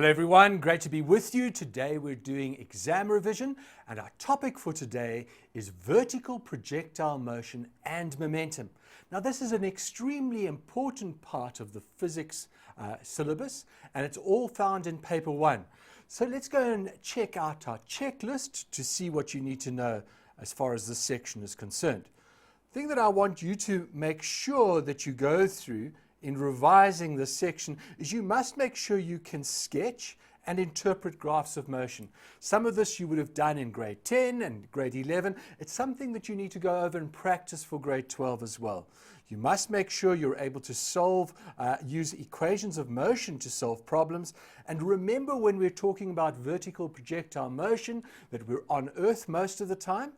Hello everyone, great to be with you. Today we're doing exam revision and our topic for today is vertical projectile motion and momentum. Now this is an extremely important part of the physics syllabus and it's all found in paper 1. So let's go and check out our checklist to see what you need to know as far as this section is concerned. The thing that I want you to make sure that you go through in revising this section is you must make sure you can sketch and interpret graphs of motion. Some of this you would have done in grade 10 and grade 11. It's something that you need to go over and practice for grade 12 as well. You must make sure you're able to use equations of motion to solve problems. And remember, when we're talking about vertical projectile motion, that we're on Earth most of the time,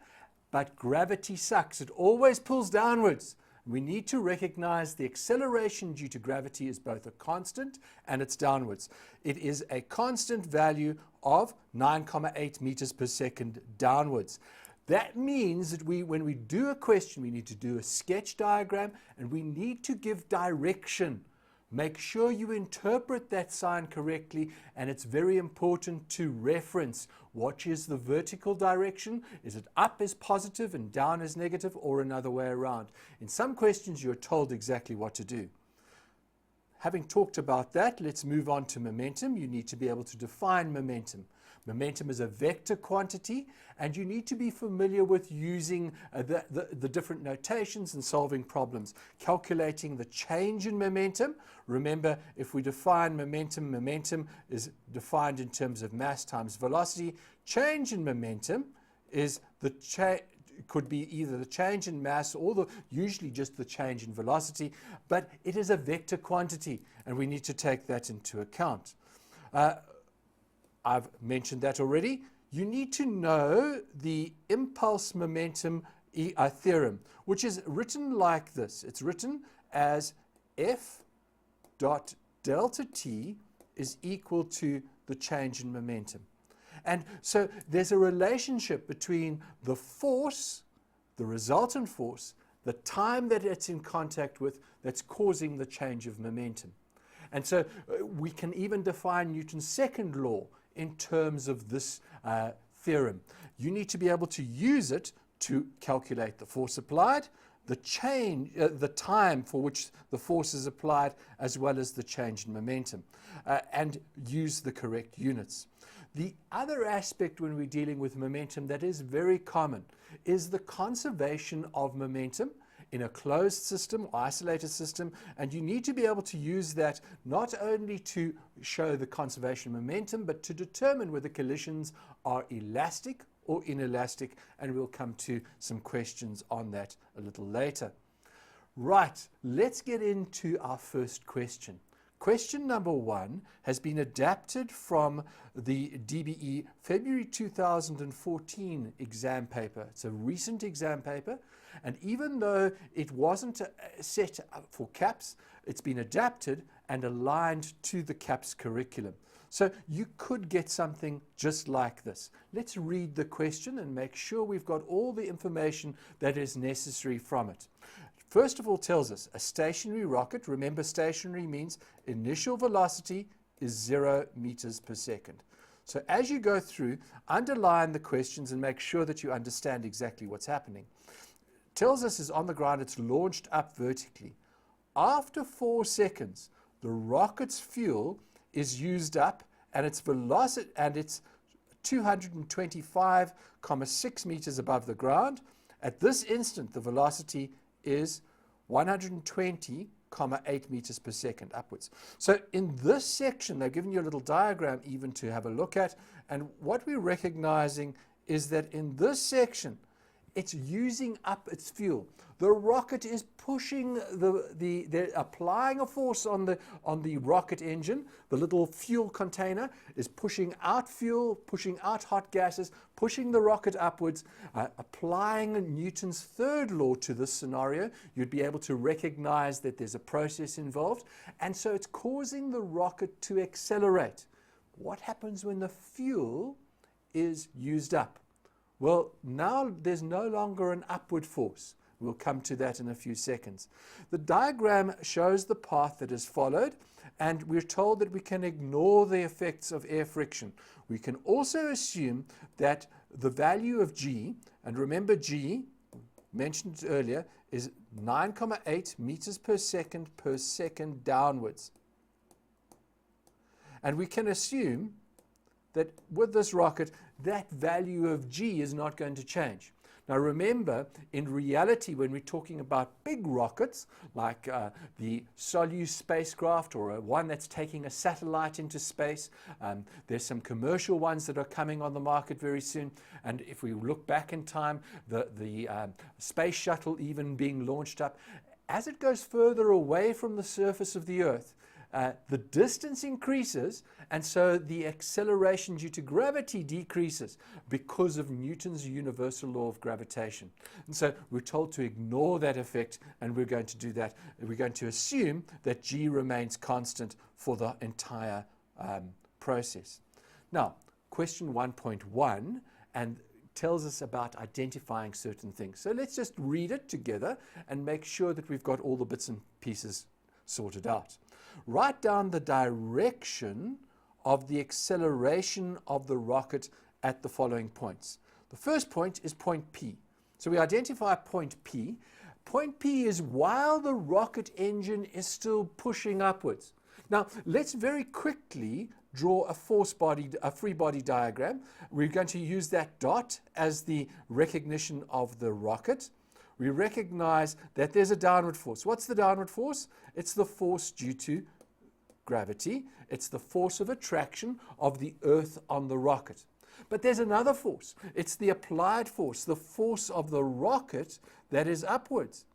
but gravity sucks. It always pulls downwards. We need to recognize the acceleration due to gravity is both a constant and it's downwards. It is a constant value of 9,8 meters per second downwards. That means that when we do a question, we need to do a sketch diagram and we need to give direction. Make sure you interpret that sign correctly, and it's very important to reference what is the vertical direction. Is it up is positive and down is negative, or another way around? In some questions you're told exactly what to do. Having talked about that, let's move on to momentum. You need to be able to define momentum. Momentum is a vector quantity, and you need to be familiar with using the different notations and solving problems. Calculating the change in momentum. Remember, if we define momentum, momentum is defined in terms of mass times velocity. Change in momentum is could be either the change in mass or usually just the change in velocity, but it is a vector quantity, and we need to take that into account. I've mentioned that already. You need to know the impulse momentum theorem, which is written like this. It's written as F dot delta t is equal to the change in momentum. And so there's a relationship between the force, the resultant force, the time that it's in contact with, that's causing the change of momentum. And so we can even define Newton's second law in terms of this theorem. You need to be able to use it to calculate the force applied, the time for which the force is applied, as well as the change in momentum, and use the correct units. The other aspect when we're dealing with momentum that is very common is the conservation of momentum in a closed system, isolated system, and you need to be able to use that not only to show the conservation of momentum, but to determine whether collisions are elastic or inelastic, and we'll come to some questions on that a little later. Right, let's get into our first question. Question number 1 has been adapted from the DBE February 2014 exam paper. It's a recent exam paper, and even though it wasn't set for CAPS, it's been adapted and aligned to the CAPS curriculum. So you could get something just like this. Let's read the question and make sure we've got all the information that is necessary from it. First of all, tells us a stationary rocket, remember stationary means initial velocity is 0 meters per second. So as you go through, underline the questions and make sure that you understand exactly what's happening. Tells us is on the ground, it's launched up vertically. After 4 seconds, the rocket's fuel is used up and its velocity, and it's 225,6 meters above the ground. At this instant, the velocity is 120,8 meters per second upwards. So in this section, they've given you a little diagram even to have a look at, and what we're recognizing is that in this section, it's using up its fuel. The rocket is pushing they're applying a force on the rocket engine. The little fuel container is pushing out fuel, pushing out hot gases, pushing the rocket upwards. Applying Newton's third law to this scenario, you'd be able to recognize that there's a process involved, and so it's causing the rocket to accelerate. What happens when the fuel is used up? Well, now there's no longer an upward force. We'll come to that in a few seconds. The diagram shows the path that is followed, and we're told that we can ignore the effects of air friction. We can also assume that the value of g, and remember g, mentioned earlier, is 9,8 meters per second downwards. And we can assume that with this rocket, that value of g is not going to change. Now remember, in reality, when we're talking about big rockets, like the Soyuz spacecraft or one that's taking a satellite into space, there's some commercial ones that are coming on the market very soon. And if we look back in time, the space shuttle even being launched up, as it goes further away from the surface of the Earth, the distance increases, and so the acceleration due to gravity decreases because of Newton's universal law of gravitation. And so we're told to ignore that effect, and we're going to do that. We're going to assume that g remains constant for the entire process. Now, question 1.1 and tells us about identifying certain things. So let's just read it together and make sure that we've got all the bits and pieces sorted out. Write down the direction of the acceleration of the rocket at the following points. The first point is point P. So we identify point P. Point P is while the rocket engine is still pushing upwards. Now, let's very quickly draw a free body diagram. We're going to use that dot as the recognition of the rocket. We recognize that there's a downward force. What's the downward force? It's the force due to gravity. It's the force of attraction of the Earth on the rocket. But there's another force. It's the applied force, the force of the rocket that is upwards.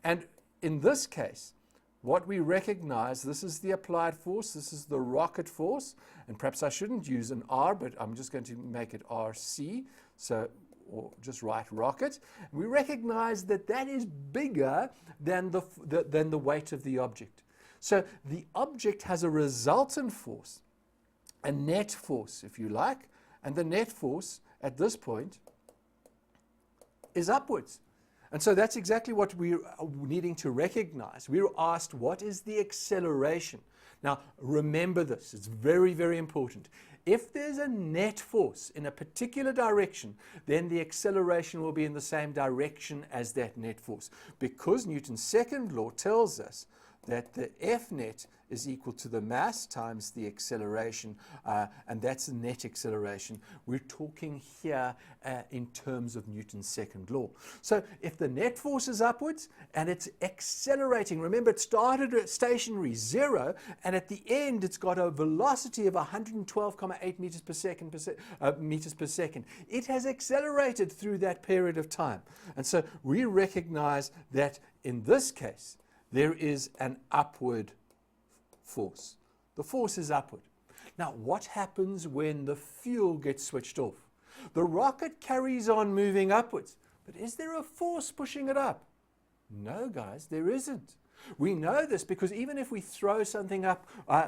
And in this case, what we recognize, this is the applied force, this is the rocket force, and perhaps I shouldn't use an R, but I'm just going to make it RC. So or just write rocket, we recognize that that is bigger than the weight of the object. So the object has a resultant force, a net force, if you like, and the net force at this point is upwards. And so that's exactly what we're needing to recognize. We were asked, what is the acceleration? Now, remember this. It's very, very important. If there's a net force in a particular direction, then the acceleration will be in the same direction as that net force, because Newton's second law tells us that the F net is equal to the mass times the acceleration, and that's the net acceleration. We're talking here in terms of Newton's second law. So if the net force is upwards and it's accelerating, remember it started at stationary 0, and at the end it's got a velocity of 112.8 meters per second. It has accelerated through that period of time. And so we recognize that in this case, there is an upward force. The force is upward. Now, what happens when the fuel gets switched off? The rocket carries on moving upwards, but is there a force pushing it up? No, guys, there isn't. We know this because even if we throw something up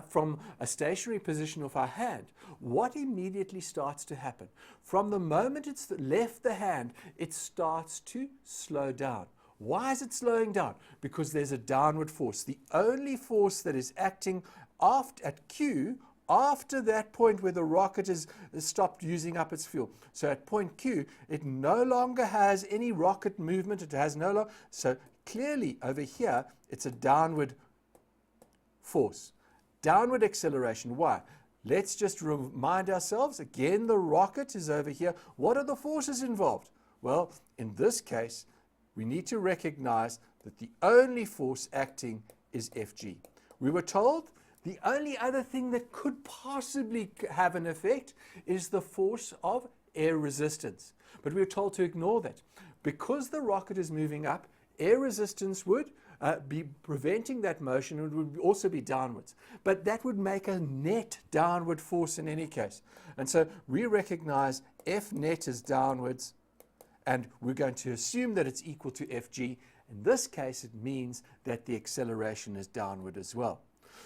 from a stationary position of our hand, what immediately starts to happen? From the moment it's left the hand, it starts to slow down. Why is it slowing down? Because there's a downward force. The only force that is acting at Q after that point where the rocket has stopped using up its fuel. So at point Q, it no longer has any rocket movement. It has no longer. So clearly over here, it's a downward force. Downward acceleration. Why? Let's just remind ourselves, again, the rocket is over here. What are the forces involved? Well, in this case, we need to recognize that the only force acting is Fg. We were told the only other thing that could possibly have an effect is the force of air resistance. But we were told to ignore that. Because the rocket is moving up, air resistance would be preventing that motion, and it would also be downwards. But that would make a net downward force in any case. And so we recognize F net is downwards, and we're going to assume that it's equal to Fg. In this case, it means that the acceleration is downward as well.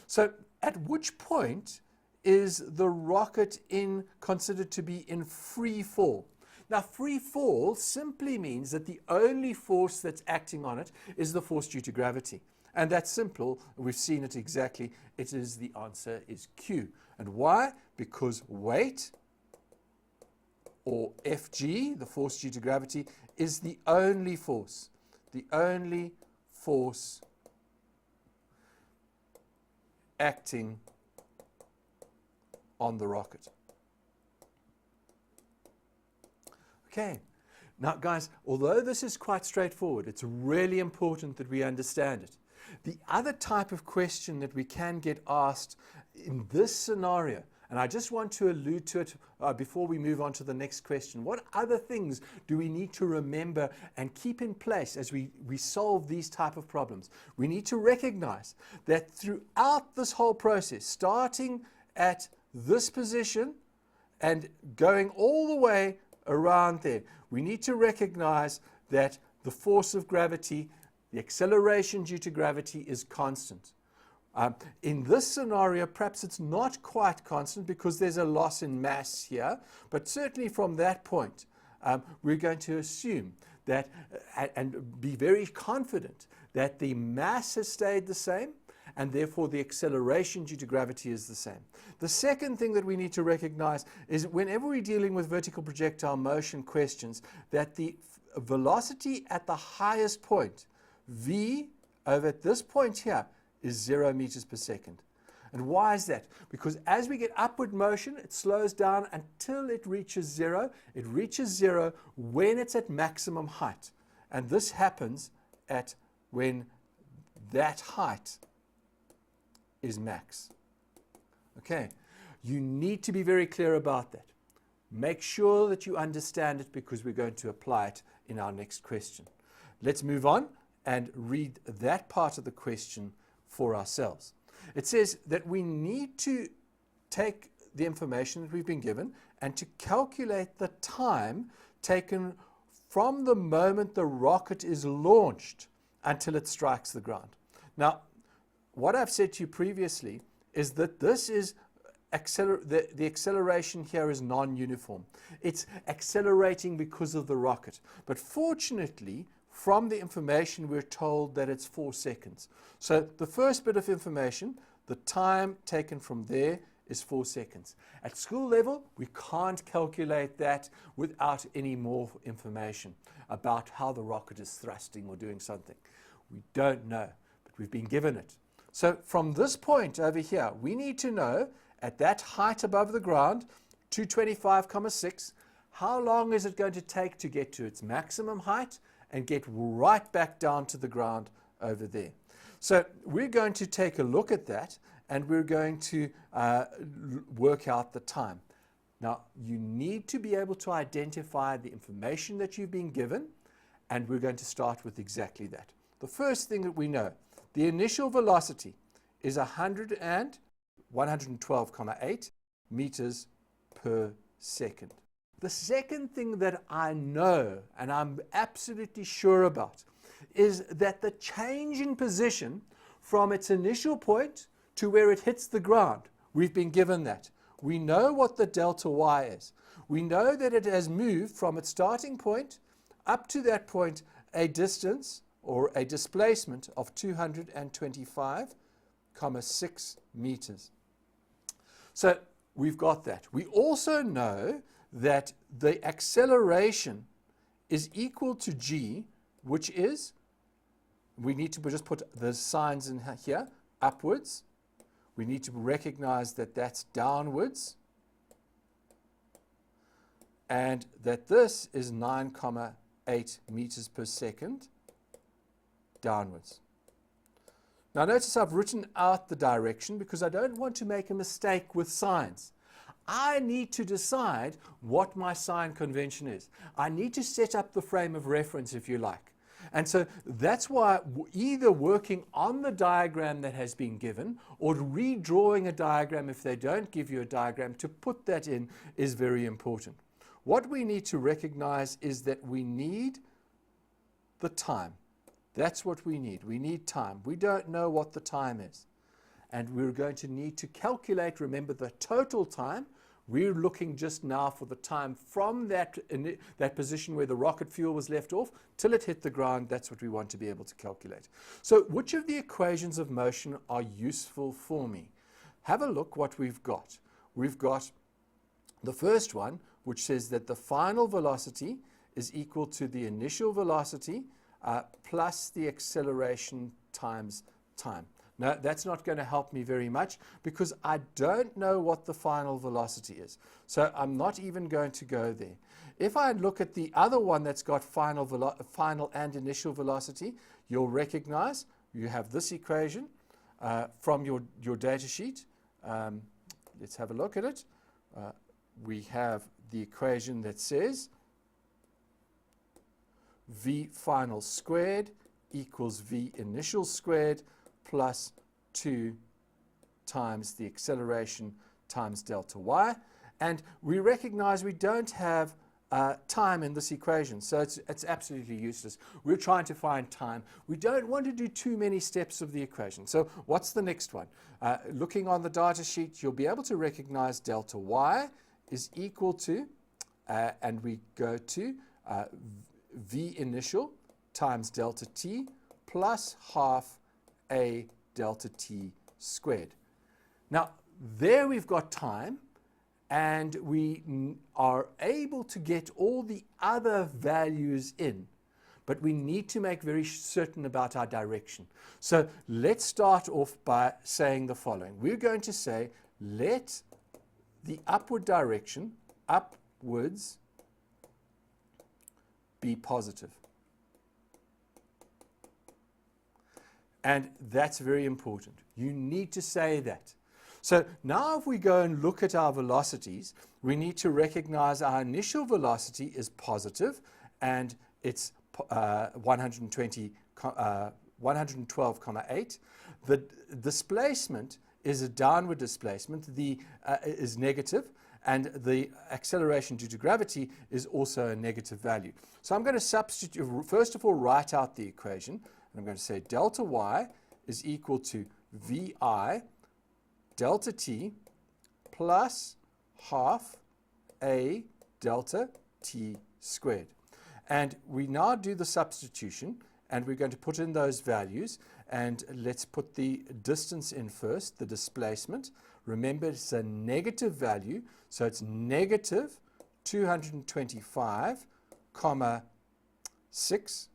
So at which point is the rocket considered to be in free fall? Now, free fall simply means that the only force that's acting on it is the force due to gravity. And that's simple. We've seen it exactly. It is, the answer is Q. And why? Because weight, or Fg, the force due to gravity, is the only force acting on the rocket. Okay, now guys, although this is quite straightforward, it's really important that we understand it. The other type of question that we can get asked in this scenario, and I just want to allude to it before we move on to the next question. What other things do we need to remember and keep in place as we solve these type of problems? We need to recognize that throughout this whole process, starting at this position and going all the way around there, we need to recognize that the force of gravity, the acceleration due to gravity, is constant. In this scenario, perhaps it's not quite constant because there's a loss in mass here, but certainly from that point, we're going to assume that and be very confident that the mass has stayed the same, and therefore the acceleration due to gravity is the same. The second thing that we need to recognize is whenever we're dealing with vertical projectile motion questions, that the velocity at the highest point, v over at this point here, is 0 meters per second. And why is that? Because as we get upward motion, it slows down until it reaches 0. It reaches 0 when it's at maximum height. And this happens at when that height is max. Okay, you need to be very clear about that. Make sure that you understand it because we're going to apply it in our next question. Let's move on and read that part of the question for ourselves. It says that we need to take the information that we've been given and to calculate the time taken from the moment the rocket is launched until it strikes the ground. Now, what I've said to you previously is that this is the acceleration here is non-uniform. It's accelerating because of the rocket. But fortunately, from the information, we're told that it's 4 seconds. So the first bit of information, the time taken from there is 4 seconds. At school level, we can't calculate that without any more information about how the rocket is thrusting or doing something. We don't know, but we've been given it. So from this point over here, we need to know at that height above the ground, 225,6, how long is it going to take to get to its maximum height and get right back down to the ground over there. So we're going to take a look at that and we're going to work out the time. Now, you need to be able to identify the information that you've been given, and we're going to start with exactly that. The first thing that we know, the initial velocity is 112,8 meters per second. The second thing that I know, and I'm absolutely sure about, is that the change in position from its initial point to where it hits the ground, we've been given that. We know what the delta y is. We know that it has moved from its starting point up to that point a distance or a displacement of 225,6 meters. So we've got that. We also know that the acceleration is equal to g, which is, we need to just put the signs in here, upwards. We need to recognize that that's downwards, and that this is 9,8 meters per second downwards. Now notice I've written out the direction because I don't want to make a mistake with signs. I need to decide what my sign convention is. I need to set up the frame of reference, if you like. And so that's why either working on the diagram that has been given or redrawing a diagram if they don't give you a diagram to put that in is very important. What we need to recognize is that we need the time. That's what we need. We need time. We don't know what the time is. And we're going to need to calculate, remember, the total time, We're looking just now for the time from that position where the rocket fuel was left off till it hit the ground. That's what we want to be able to calculate. So which of the equations of motion are useful for me? Have a look what we've got. We've got the first one, which says that the final velocity is equal to the initial velocity plus the acceleration times time. No, that's not going to help me very much because I don't know what the final velocity is. So I'm not even going to go there. If I look at the other one that's got final and initial velocity, you'll recognize you have this equation from your data sheet. Let's have a look at it. We have the equation that says V final squared equals V initial squared plus 2 times the acceleration times delta y. And we recognize we don't have time in this equation, so it's absolutely useless. We're trying to find time. We don't want to do too many steps of the equation. So what's the next one? Looking on the data sheet, you'll be able to recognize delta y is equal to, and we go to V initial times delta t plus half a delta t squared. Now, there we've got time, and we are able to get all the other values in, but we need to make very certain about our direction. So let's start off by saying the following. We're going to say, let the upward direction, upwards, be positive. And that's very important. You need to say that. So now if we go and look at our velocities, we need to recognize our initial velocity is positive, and it's 112,8. The displacement is a downward displacement, is negative, and the acceleration due to gravity is also a negative value. So I'm going to substitute, first of all, write out the equation, and I'm going to say delta y is equal to VI delta t plus half a delta t squared. And we now do the substitution, and we're going to put in those values, and let's put the distance in first, the displacement. Remember, it's a negative value, so it's negative 225,6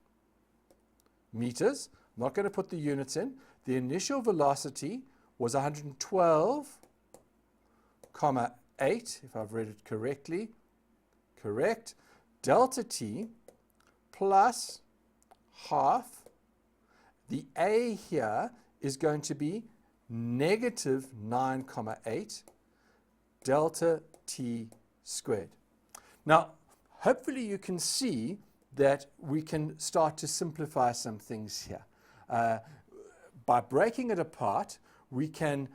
meters. I'm not going to put the units in. The initial velocity was 112,8, if I've read it correctly. Correct. Delta t plus half. The a here is going to be negative 9,8 delta t squared. Now, hopefully you can see that we can start to simplify some things here. By breaking it apart, we can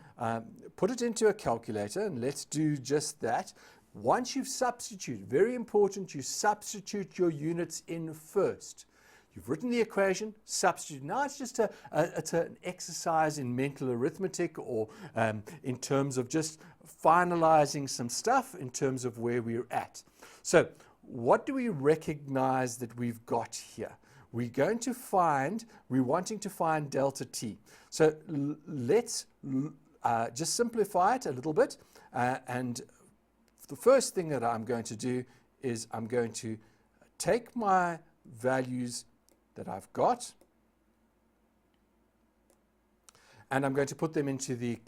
put it into a calculator, and let's do just that. Once you've substituted, very important, you substitute your units in first. You've written the equation, substitute. Now it's just it's an exercise in mental arithmetic, or in terms of just finalizing some stuff in terms of where we're at. So what do we recognize that we've got here? We're wanting to find delta t. So let's just simplify it a little bit. And the first thing that I'm going to do is I'm going to take my values that I've got, and I'm going to put them into the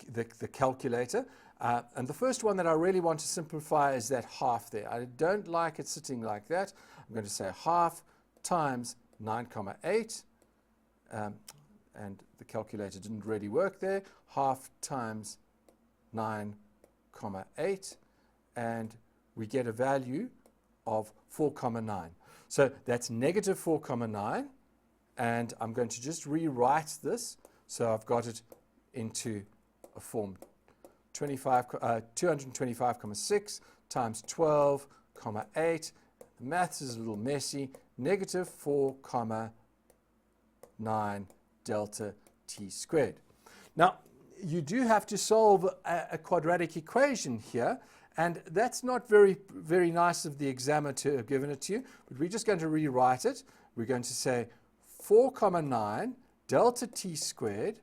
calculator. And the first one that I really want to simplify is that half there. I don't like it sitting like that. I'm going to say half times 9,8, and the calculator didn't really work there. Half times 9,8, and we get a value of 4,9. So that's negative 4,9, and I'm going to just rewrite this so I've got it into a form. 225,6 times 12,8. The maths is a little messy. Negative 4,9 delta t squared. Now, you do have to solve a quadratic equation here, And that's not very, very nice of the examiner to have given it to you, but we're just going to rewrite it. We're going to say 4, 9 delta t squared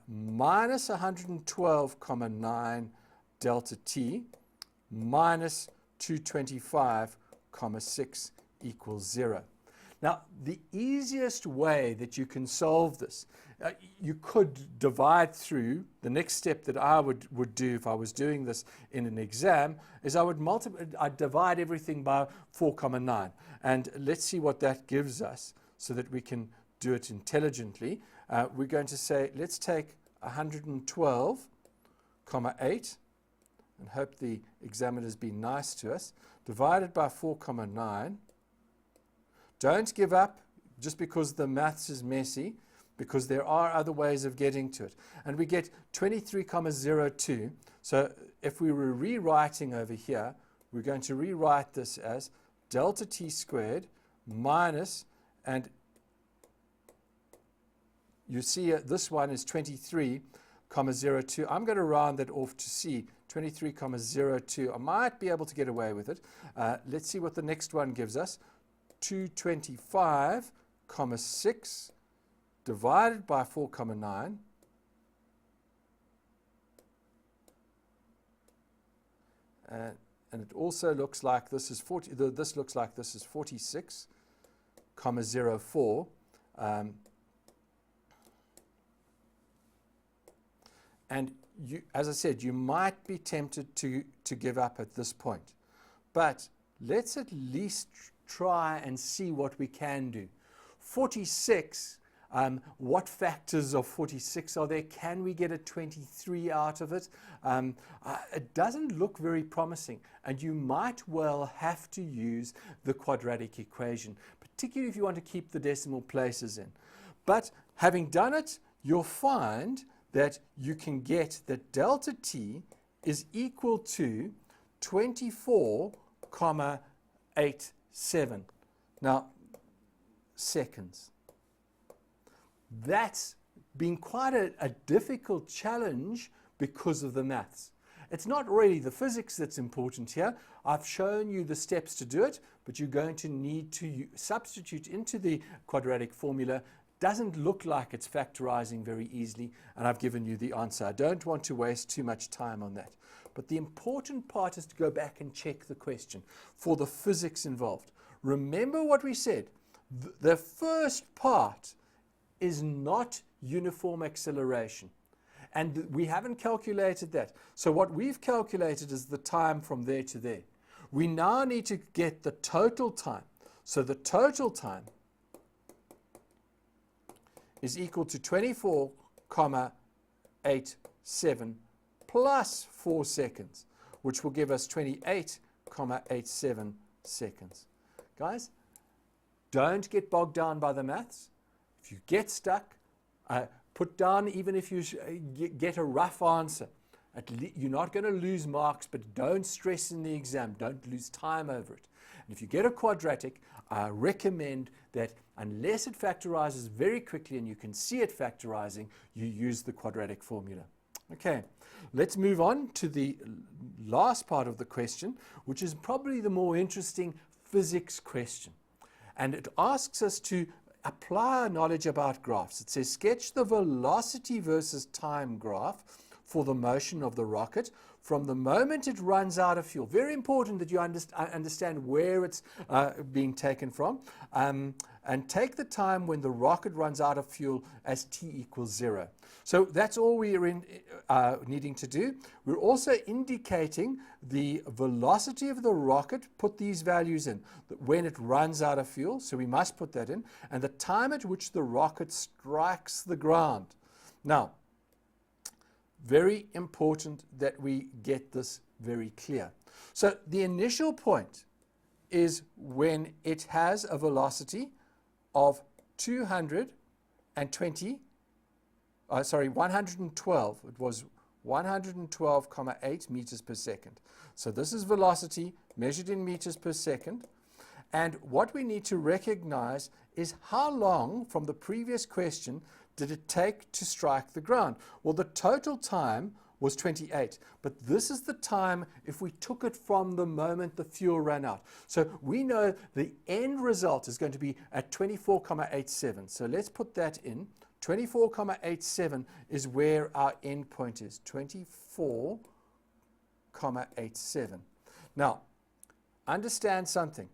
minus 112,9 delta t minus 225,6 equals 0. Now, the easiest way that you can solve this, you could divide through. The next step that I would do if I was doing this in an exam is I'd divide everything by 4, 9. And let's see what that gives us so that we can do it intelligently. We're going to say, let's take 112,8 and hope the examiner's been nice to us, divided by 4, 9. Don't give up just because the maths is messy, because there are other ways of getting to it. And we get 23,02. So if we were rewriting over here, we're going to rewrite this as delta t squared minus, and you see this one is 23,02. I'm going to round that off to C, 23,02. I might be able to get away with it. Let's see what the next one gives us. 225,6 divided by 4, 9. And it also looks like this is 40. This looks like this is 46,04. And you, as I said, you might be tempted to give up at this point, but let's at least try and see what we can do. 46, what factors of 46 are there? Can we get a 23 out of it? It doesn't look very promising, and you might well have to use the quadratic equation, particularly if you want to keep the decimal places in. But having done it, you'll find that you can get that delta t is equal to 24,87. Now, seconds. That's been quite a difficult challenge because of the maths. It's not really the physics that's important here. I've shown you the steps to do it, but you're going to need to substitute into the quadratic formula. Doesn't look like it's factorizing very easily, and I've given you the answer. I don't want to waste too much time on that. But the important part is to go back and check the question for the physics involved. Remember what we said. The first part is not uniform acceleration, and we haven't calculated that. So what we've calculated is the time from there to there. We now need to get the total time. So the total time is equal to 24,87 plus 4 seconds, which will give us 28,87 seconds. Guys, don't get bogged down by the maths. If you get stuck, put down, even if you get a rough answer. You're not going to lose marks, but don't stress in the exam. Don't lose time over it. And if you get a quadratic, I recommend that unless it factorizes very quickly and you can see it factorizing, you use the quadratic formula. Okay, let's move on to the last part of the question, which is probably the more interesting physics question. And it asks us to apply our knowledge about graphs. It says, sketch the velocity versus time graph for the motion of the rocket from the moment it runs out of fuel. Very important that you understand where it's being taken from. And take the time when the rocket runs out of fuel as t equals 0. So that's all we are needing to do. We're also indicating the velocity of the rocket. Put these values in when it runs out of fuel, so we must put that in, and the time at which the rocket strikes the ground. Now, very important that we get this very clear. So the initial point is when it has a velocity of 112. It was 112,8 meters per second. So this is velocity measured in meters per second. And what we need to recognize is how long from the previous question did it take to strike the ground? Well, the total time was 28. But this is the time if we took it from the moment the fuel ran out. So we know the end result is going to be at 24,87. So let's put that in. 24,87 is where our end point is. 24,87. Now, understand something.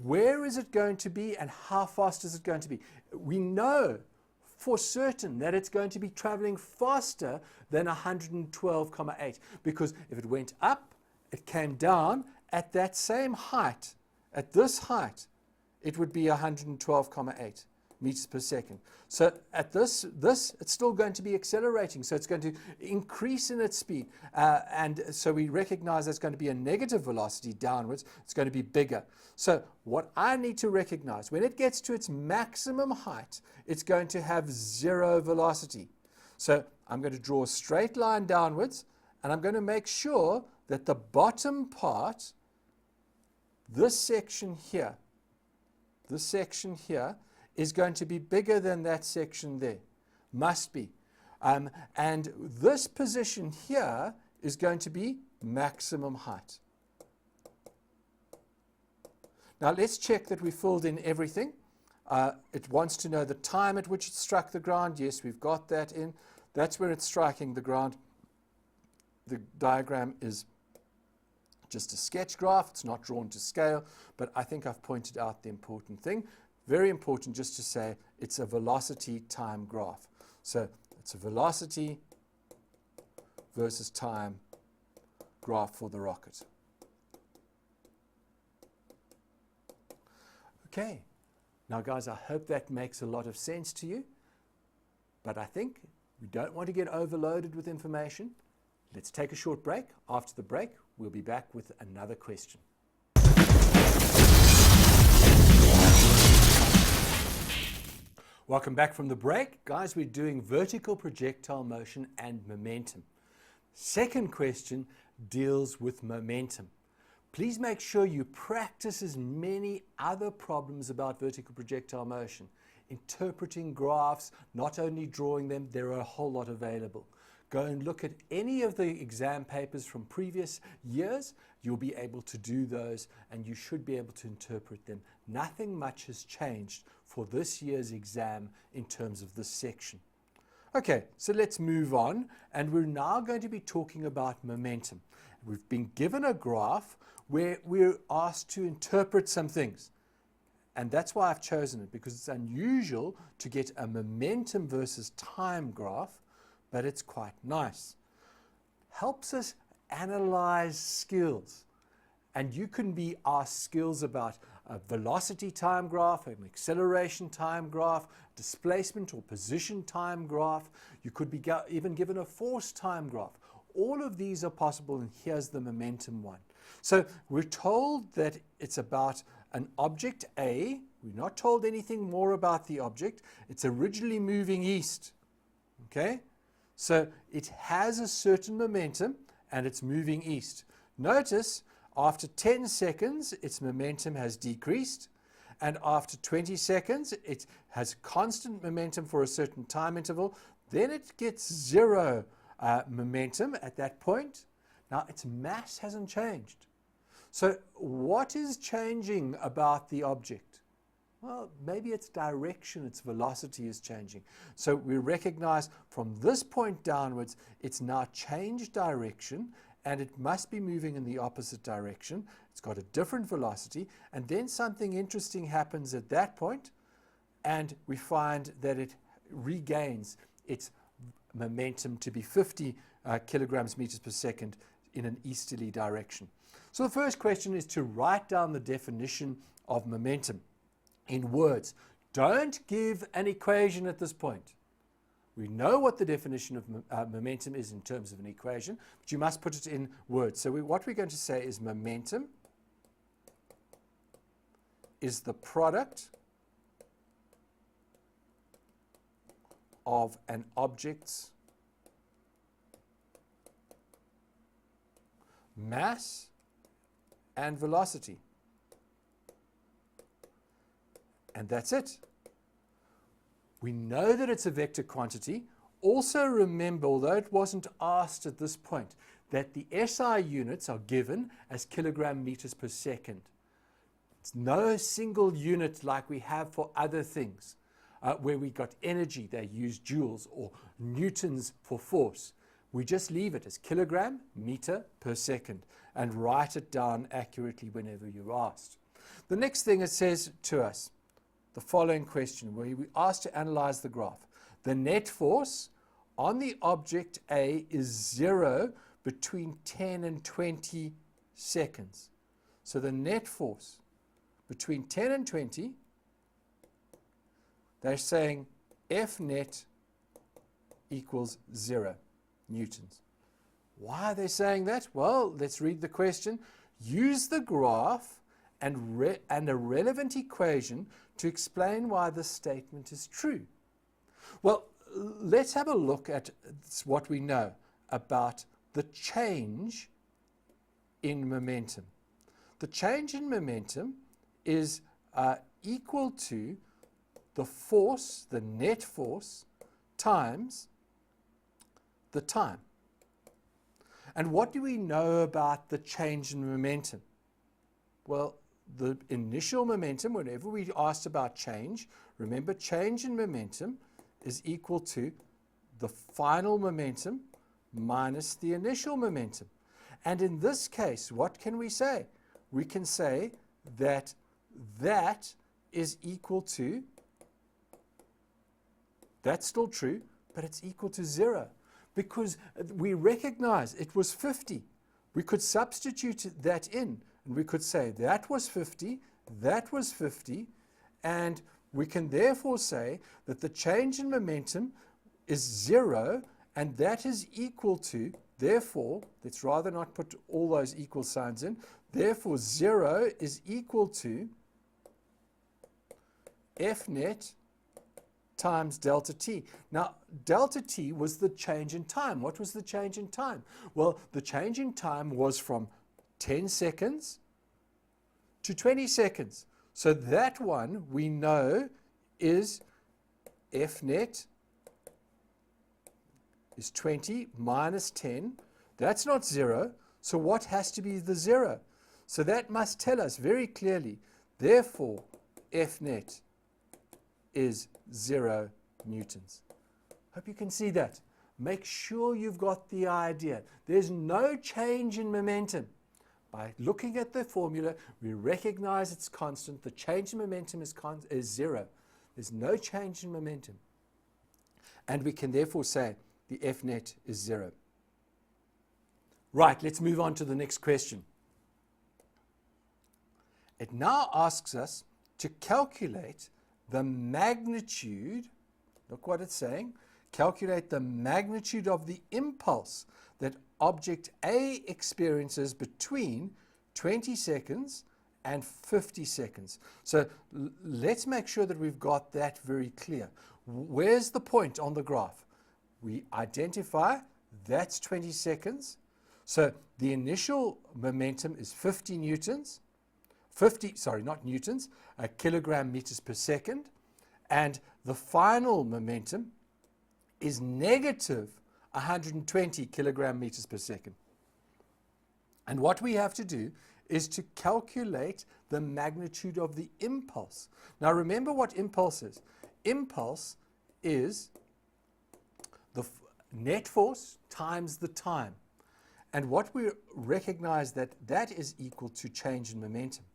Where is it going to be and how fast is it going to be? We know for certain that it's going to be traveling faster than 112,8, because if it went up, it came down at that same height, at this height, it would be 112,8 meters per second. So at this, it's still going to be accelerating. So it's going to increase in its speed. And so we recognize that's going to be a negative velocity downwards. It's going to be bigger. So what I need to recognize, when it gets to its maximum height, it's going to have zero velocity. So I'm going to draw a straight line downwards, and I'm going to make sure that the bottom part, this section here, is going to be bigger than that section there. Must be. And this position here is going to be maximum height. Now let's check that we filled in everything. It wants to know the time at which it struck the ground. Yes, we've got that in. That's where it's striking the ground. The diagram is just a sketch graph. It's not drawn to scale, but I think I've pointed out the important thing. Very important just to say it's a velocity time graph. So it's a velocity versus time graph for the rocket. Okay, now guys, I hope that makes a lot of sense to you, but I think we don't want to get overloaded with information. Let's take a short break. After the break, we'll be back with another question. Welcome back from the break. Guys, we're doing vertical projectile motion and momentum. Second question deals with momentum. Please make sure you practice as many other problems about vertical projectile motion. Interpreting graphs, not only drawing them, there are a whole lot available. Go and look at any of the exam papers from previous years. You'll be able to do those, and you should be able to interpret them. Nothing much has changed for this year's exam in terms of this section. Okay, so let's move on, and we're now going to be talking about momentum. We've been given a graph where we're asked to interpret some things. And that's why I've chosen it, because it's unusual to get a momentum versus time graph, but it's quite nice. Helps us analyze skills. And you can be asked skills about a velocity time graph, an acceleration time graph, displacement or position time graph. You could be even given a force time graph. All of these are possible, and here's the momentum one. So we're told that it's about an object A. We're not told anything more about the object. It's originally moving east. Okay? So it has a certain momentum, and it's moving east. Notice, after 10 seconds, its momentum has decreased, and after 20 seconds, it has constant momentum for a certain time interval. Then it gets zero momentum at that point. Now, its mass hasn't changed. So what is changing about the object? Well, maybe its direction, its velocity is changing. So we recognize from this point downwards, it's now changed direction, and it must be moving in the opposite direction. It's got a different velocity, and then something interesting happens at that point, and we find that it regains its momentum to be 50 kilograms meters per second in an easterly direction. So the first question is to write down the definition of momentum in words. Don't give an equation at this point. We know what the definition of momentum is in terms of an equation, but you must put it in words. So what we're going to say is momentum is the product of an object's mass and velocity. And that's it. We know that it's a vector quantity. Also remember, although it wasn't asked at this point, that the SI units are given as kilogram meters per second. It's no single unit like we have for other things. Where we got energy, they use joules or newtons for force. We just leave it as kilogram meter per second and write it down accurately whenever you're asked. The next thing it says to us, the following question, where we asked to analyze the graph. The net force on the object A is 0 between 10 and 20 seconds. So the net force between 10 and 20, they're saying F net equals 0 newtons. Why are they saying that? Well, let's read the question. Use the graph and a relevant equation to explain why this statement is true. Well, let's have a look at what we know about the change in momentum. The change in momentum is equal to the force, the net force, times the time. And what do we know about the change in momentum? Well, the initial momentum, whenever we asked about change, remember change in momentum is equal to the final momentum minus the initial momentum. And in this case, what can we say? We can say that that is equal to, that's still true, but it's equal to 0 because we recognize it was 50. We could substitute that in and we could say that was 50, and we can therefore say that the change in momentum is 0 and that is equal to, therefore, let's rather not put all those equal signs in, therefore 0 is equal to F net times delta t. Now, delta t was the change in time. What was the change in time? Well, the change in time was from 10 seconds to 20 seconds. So that one we know is F net is 20 minus 10. That's not 0. So what has to be the 0? So that must tell us very clearly, therefore, F net is 0 newtons. Hope you can see that. Make sure you've got the idea. There's no change in momentum. By looking at the formula, we recognize it's constant. The change in momentum is 0. There's no change in momentum. And we can therefore say the F net is 0. Right, let's move on to the next question. It now asks us to calculate the magnitude, look what it's saying, calculate the magnitude of the impulse that object A experiences between 20 seconds and 50 seconds. So let's make sure that we've got that very clear. Where's the point on the graph? We identify that's 20 seconds. So the initial momentum is 50 newtons. 50, sorry, not newtons, kilogram meters per second. And the final momentum is negative 120 kilogram meters per second. And what we have to do is to calculate the magnitude of the impulse. Now remember what impulse is. Impulse is the net force times the time. And what we recognize that is equal to change in momentum.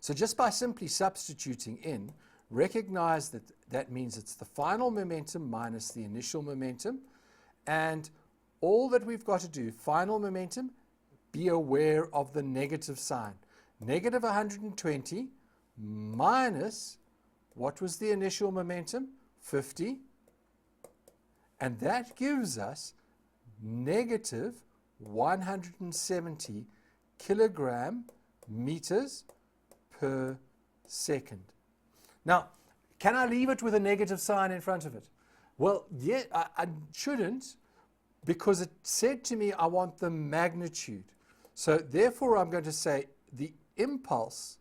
So just by simply substituting in, recognize that means it's the final momentum minus the initial momentum. And all that we've got to do, final momentum, be aware of the negative sign. Negative 120 minus, what was the initial momentum? 50. And that gives us negative 170 kilogram meters per second. Now, can I leave it with a negative sign in front of it? Well, yeah, I shouldn't, because it said to me I want the magnitude. So therefore I'm going to say the impulse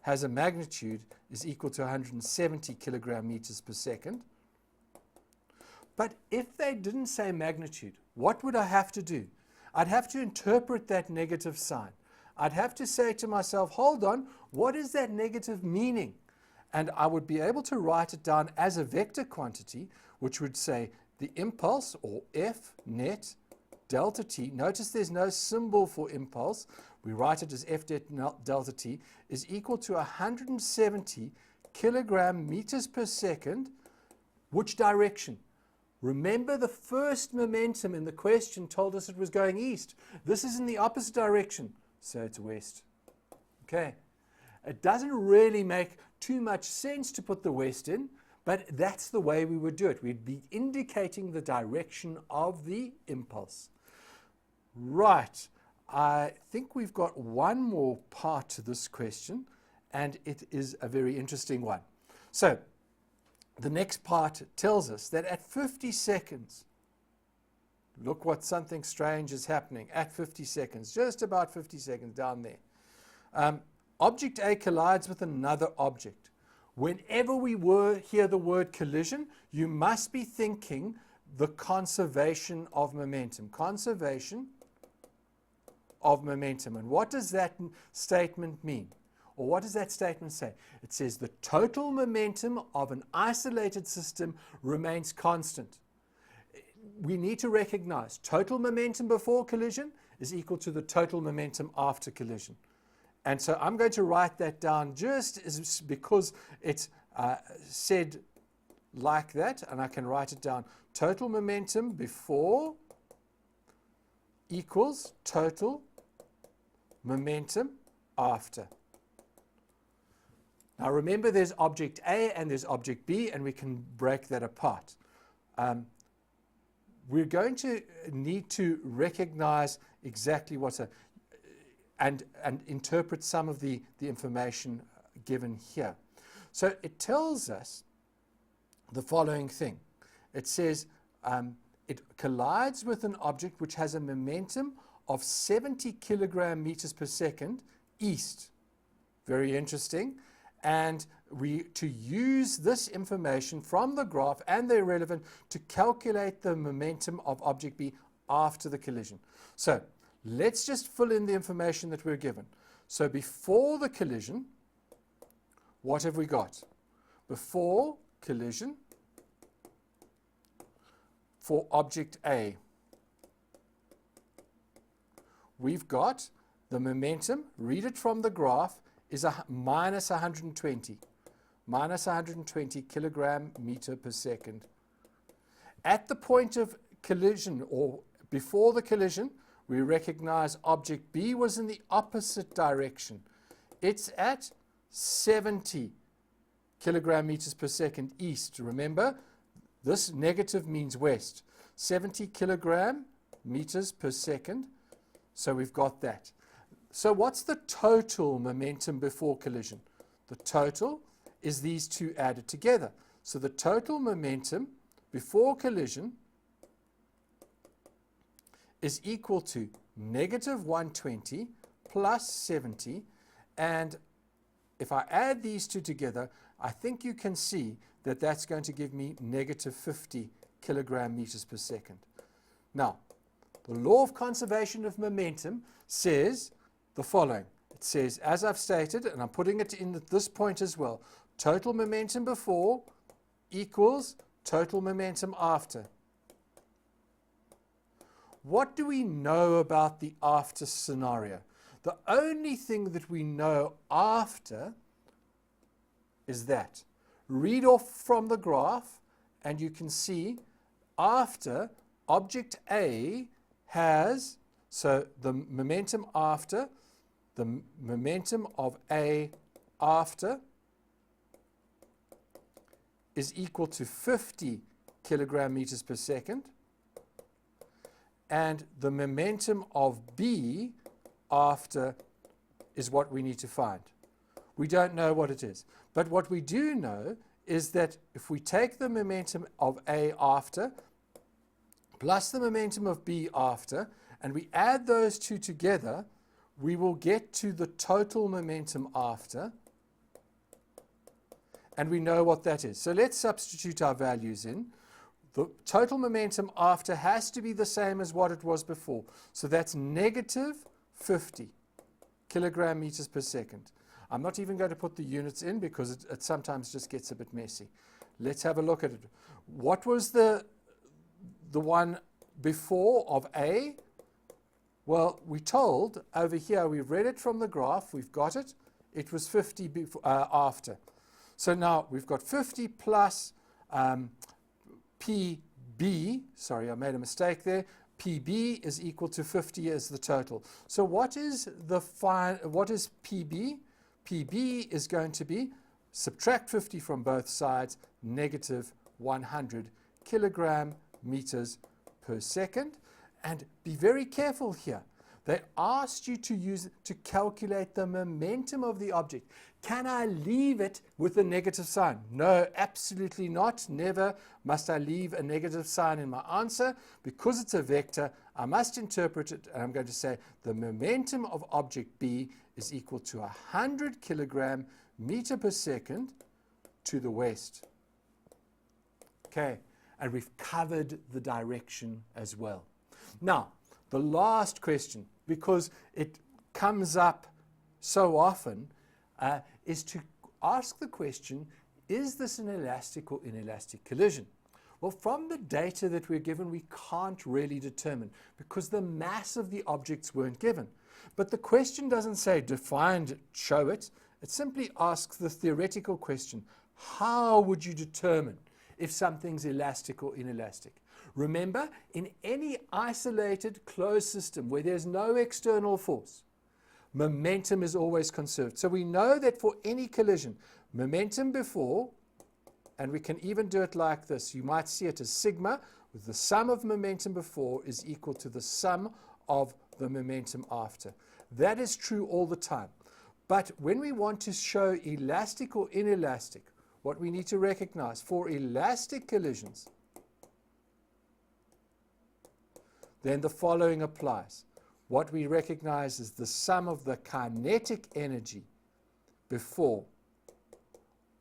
has a magnitude is equal to 170 kilogram meters per second. But if they didn't say magnitude, what would I have to do? I'd have to interpret that negative sign. I'd have to say to myself, hold on, what is that negative meaning? And I would be able to write it down as a vector quantity, which would say the impulse, or F net delta t. Notice there's no symbol for impulse. We write it as F delta t is equal to 170 kilogram meters per second. Which direction? Remember, the first momentum in the question told us it was going east. This is in the opposite direction, so it's west. Okay. It doesn't really make too much sense to put the west in, but that's the way we would do it. We'd be indicating the direction of the impulse. Right. I think we've got one more part to this question, and it is a very interesting one. So, the next part tells us that at 50 seconds, look what something strange is happening at 50 seconds, just about 50 seconds down there. Object A collides with another object. Whenever we hear the word collision, you must be thinking the conservation of momentum. Conservation of momentum. And what does that statement mean? Or what does that statement say? It says the total momentum of an isolated system remains constant. We need to recognize total momentum before collision is equal to the total momentum after collision. And so I'm going to write that down just because it's said like that, and I can write it down. Total momentum before equals total momentum after. Now remember, there's object A and there's object B, and we can break that apart. We're going to need to recognize exactly what's and interpret some of the information given here. So it tells us the following thing. It says it collides with an object which has a momentum of 70 kilogram meters per second east. Very interesting. And to use this information from the graph and the irrelevant to calculate the momentum of object B after the collision. So let's just fill in the information that we're given. So before the collision, what have we got? Before collision, for object A, we've got the momentum, read it from the graph, is minus 120. Minus 120 kilogram meter per second. At the point of collision, or before the collision, we recognize object B was in the opposite direction. It's at 70 kilogram meters per second east. Remember, this negative means west. 70 kilogram meters per second. So we've got that. So what's the total momentum before collision? The total is these two added together. So the total momentum before collision is equal to negative 120 plus 70. And if I add these two together, I think you can see that that's going to give me negative 50 kilogram meters per second. Now, the law of conservation of momentum says the following. It says, as I've stated, and I'm putting it in at this point as well, total momentum before equals total momentum after. What do we know about the after scenario? The only thing that we know after is that. Read off from the graph, and you can see after object A has, so the momentum after, the momentum of A after is equal to 50 kilogram meters per second, and the momentum of B after is what we need to find. We don't know what it is, but what we do know is that if we take the momentum of A after plus the momentum of B after, and we add those two together, we will get to the total momentum after, and we know what that is. So let's substitute our values in. The total momentum after has to be the same as what it was before. So that's negative 50 kilogram meters per second. I'm not even going to put the units in because it sometimes just gets a bit messy. Let's have a look at it. What was the one before of A? Well, we told over here, we've read it from the graph, we've got it. It was 50 before, after. So now we've got 50 plus PB, sorry, I made a mistake there. PB is equal to 50 as the total. So what is PB? PB is going to be, subtract 50 from both sides, negative 100 kilogram meters per second. And be very careful here. They asked you to calculate the momentum of the object. Can I leave it with a negative sign? No, absolutely not. Never must I leave a negative sign in my answer. Because it's a vector, I must interpret it, and I'm going to say the momentum of object B is equal to 100 kilogram meter per second to the west. Okay, and we've covered the direction as well. Now, the last question, because it comes up so often, is to ask the question, is this an elastic or inelastic collision? Well, from the data that we're given, we can't really determine because the mass of the objects weren't given. But the question doesn't say define, show it. It simply asks the theoretical question, how would you determine if something's elastic or inelastic? Remember, in any isolated closed system where there's no external force, momentum is always conserved. So we know that for any collision, momentum before, and we can even do it like this. You might see it as sigma, with the sum of momentum before is equal to the sum of the momentum after. That is true all the time. But when we want to show elastic or inelastic, what we need to recognize for elastic collisions, then the following applies. What we recognize is the sum of the kinetic energy before.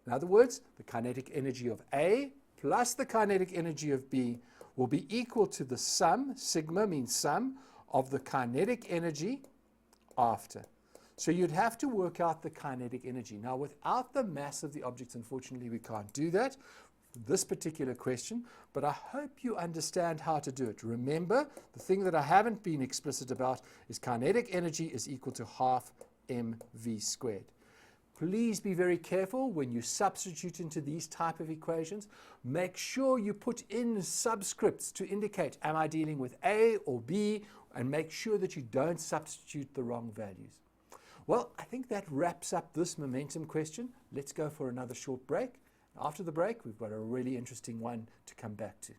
In other words, the kinetic energy of A plus the kinetic energy of B will be equal to the sum, sigma means sum, of the kinetic energy after. So you'd have to work out the kinetic energy. Now, without the mass of the objects, unfortunately, we can't do that. This particular question, but I hope you understand how to do it. Remember, the thing that I haven't been explicit about is kinetic energy is equal to half mv squared. Please be very careful when you substitute into these type of equations. Make sure you put in subscripts to indicate, am I dealing with A or B, and make sure that you don't substitute the wrong values. Well, I think that wraps up this momentum question. Let's go for another short break. After the break, we've got a really interesting one to come back to.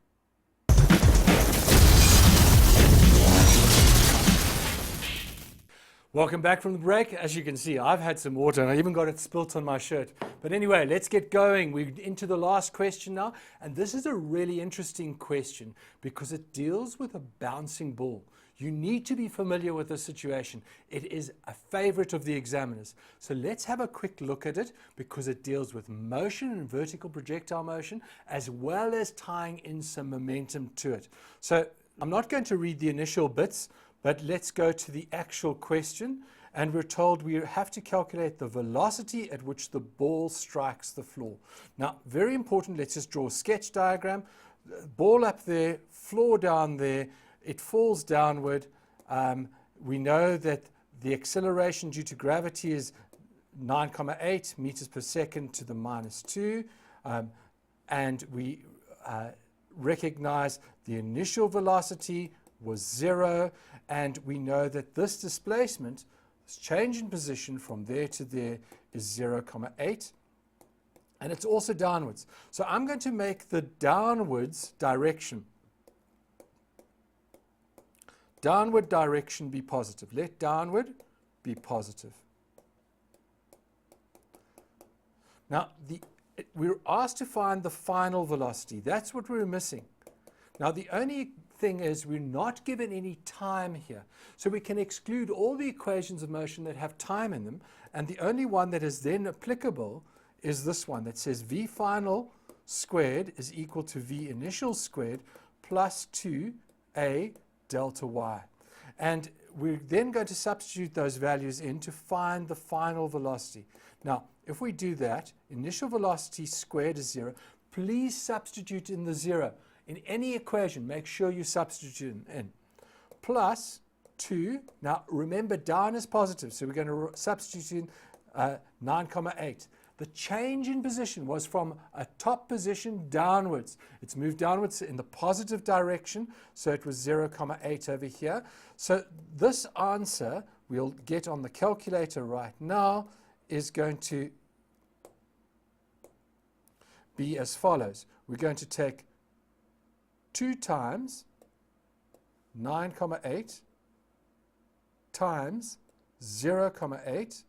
Welcome back from the break. As you can see, I've had some water and I even got it spilt on my shirt. But anyway, let's get going. We're into the last question now. And this is a really interesting question because it deals with a bouncing ball. You need to be familiar with this situation. It is a favorite of the examiners. So let's have a quick look at it because it deals with motion and vertical projectile motion as well as tying in some momentum to it. So I'm not going to read the initial bits, but let's go to the actual question. And we're told we have to calculate the velocity at which the ball strikes the floor. Now, very important, let's just draw a sketch diagram. Ball up there, floor down there. It falls downward. We know that the acceleration due to gravity is 9,8 meters per second to the -2. And we recognize the initial velocity was 0. And we know that this displacement, this change in position from there to there, is 0,8. And it's also downwards. So I'm going to make the downwards direction be positive. Let downward be positive. Now, we're asked to find the final velocity. That's what we're missing. Now, the only thing is we're not given any time here. So we can exclude all the equations of motion that have time in them. And the only one that is then applicable is this one that says V final squared is equal to V initial squared plus 2a delta y. And we're then going to substitute those values in to find the final velocity. Now, if we do that, initial velocity squared is 0. Please substitute in the 0. In any equation, make sure you substitute in. Plus 2. Now, remember, down is positive, so we're going to substitute in 9,8. The change in position was from a top position downwards. It's moved downwards in the positive direction, so it was 0,8 over here. So this answer we'll get on the calculator right now is going to be as follows. We're going to take 2 times 9,8 times 0,8,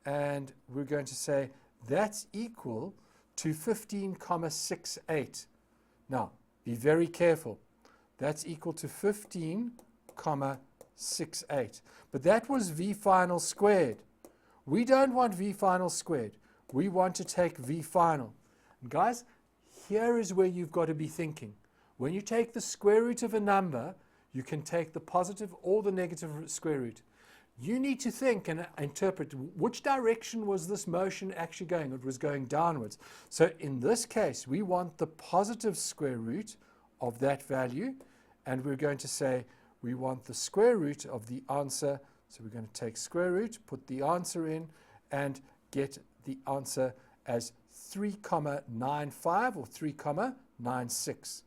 and we're going to say that's equal to 15,68. Now, be very careful. That's equal to 15,68. But that was V final squared. We don't want V final squared. We want to take V final. And guys, here is where you've got to be thinking. When you take the square root of a number, you can take the positive or the negative square root. You need to think and interpret which direction was this motion actually going. It was going downwards. So in this case, we want the positive square root of that value, and we're going to say we want the square root of the answer. So we're going to take square root, put the answer in, and get the answer as 3,95 or 3,96.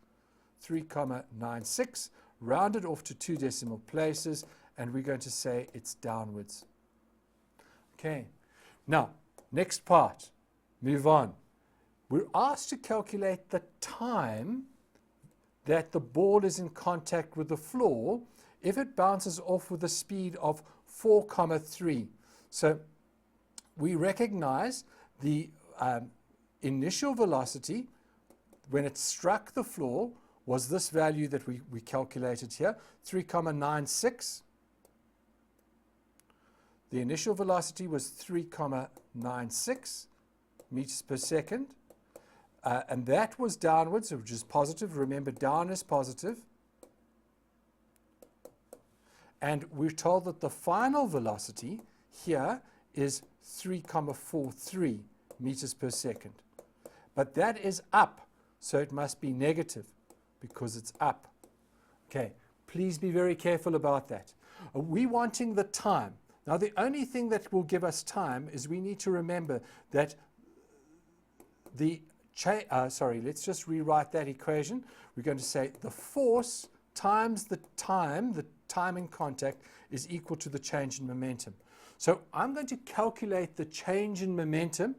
3,96, rounded off to 2 decimal places, and we're going to say it's downwards. Okay, now, next part, move on. We're asked to calculate the time that the ball is in contact with the floor if it bounces off with a speed of 4,3. So we recognize the initial velocity when it struck the floor was this value that we calculated here, 3,96. The initial velocity was 3,96 meters per second. And that was downwards, which is positive. Remember, down is positive. And we're told that the final velocity here is 3,43 meters per second. But that is up, so it must be negative because it's up. Okay, please be very careful about that. We're wanting the time. Now, the only thing that will give us time is we need to remember that let's just rewrite that equation. We're going to say the force times the time in contact is equal to the change in momentum. So I'm going to calculate the change in momentum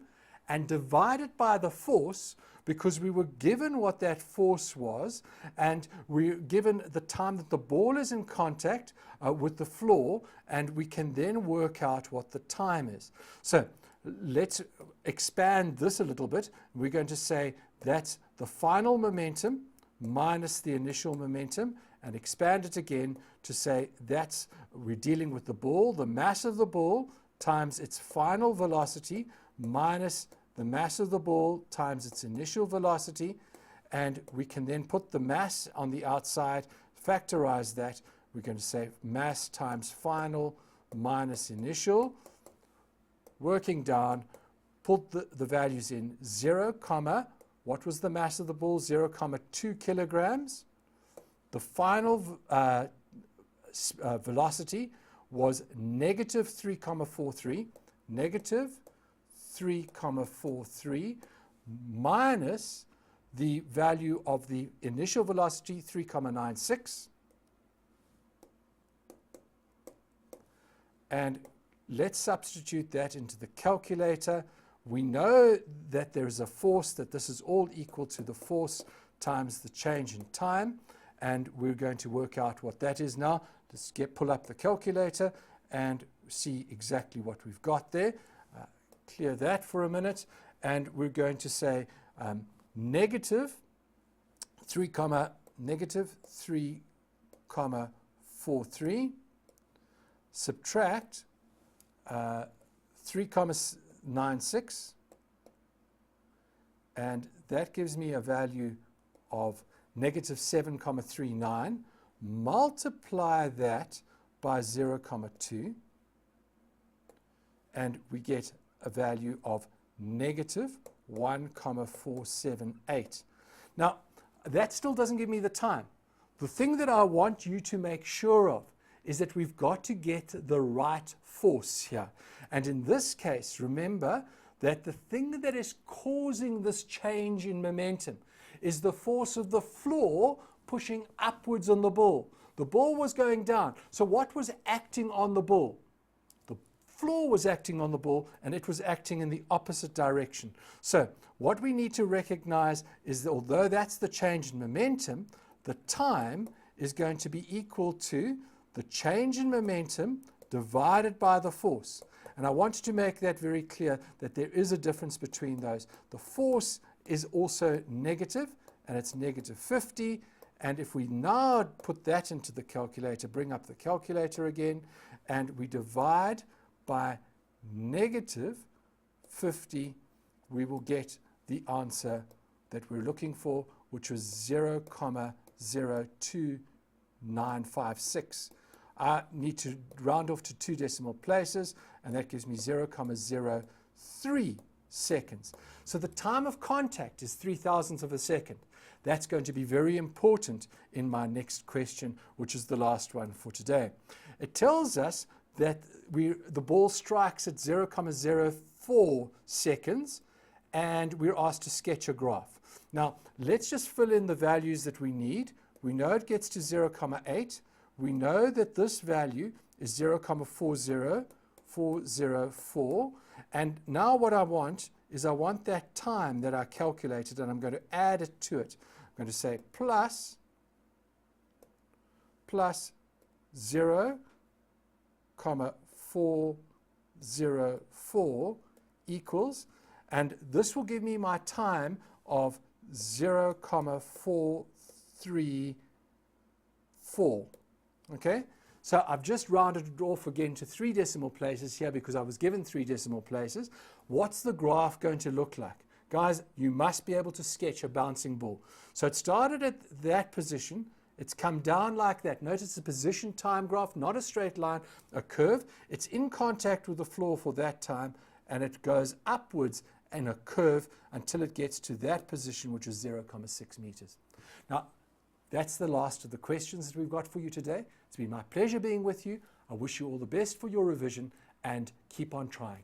and divide it by the force, because we were given what that force was, and we're given the time that the ball is in contact with the floor, and we can then work out what the time is. So let's expand this a little bit. We're going to say that's the final momentum minus the initial momentum, and expand it again to say that's, we're dealing with the ball, the mass of the ball times its final velocity minus the mass of the ball times its initial velocity, and we can then put the mass on the outside, factorize that. We're going to say mass times final minus initial. Working down, put the values in 0, what was the mass of the ball? 0,2 kilograms. The final velocity was negative 3,43, negative 3,43 minus the value of the initial velocity, 3,96. And let's substitute that into the calculator. We know that there is a force, that this is all equal to the force times the change in time. And we're going to work out what that is now. Just pull up the calculator and see exactly what we've got there. Clear that for a minute. And we're going to say negative 3,43 subtract 3,96 and that gives me a value of negative 7,39. Multiply that by 0,2, and we get a value of negative 1,478. Now, that still doesn't give me the time. The thing that I want you to make sure of is that we've got to get the right force here. And in this case, remember that the thing that is causing this change in momentum is the force of the floor pushing upwards on the ball. The ball was going down. So what was acting on the ball? The floor was acting on the ball, and it was acting in the opposite direction. So what we need to recognize is that although that's the change in momentum, the time is going to be equal to the change in momentum divided by the force. And I want to make that very clear that there is a difference between those. The force is also negative, and it's negative 50. And if we now put that into the calculator, bring up the calculator again, and we divide by negative 50, we will get the answer that we're looking for, which was 0,02956. I need to round off to 2 decimal places, and that gives me 0,03 seconds. So the time of contact is 3,000ths of a second. That's going to be very important in my next question, which is the last one for today. It tells us that the ball strikes at 0,04 seconds, and we're asked to sketch a graph. Now, let's just fill in the values that we need. We know it gets to 0,8. We know that this value is 0,40404. And now what I want is I want that time that I calculated, and I'm going to add it to it. I'm going to say plus 0,404 equals, and this will give me my time of 0,434. Okay, so I've just rounded it off again to 3 decimal places here because I was given 3 decimal places. What's the graph going to look like? Guys, you must be able to sketch a bouncing ball. So it started at that position. It's come down like that. Notice the position time graph, not a straight line, a curve. It's in contact with the floor for that time, and it goes upwards in a curve until it gets to that position, which is 0,6 meters. Now, that's the last of the questions that we've got for you today. It's been my pleasure being with you. I wish you all the best for your revision, and keep on trying.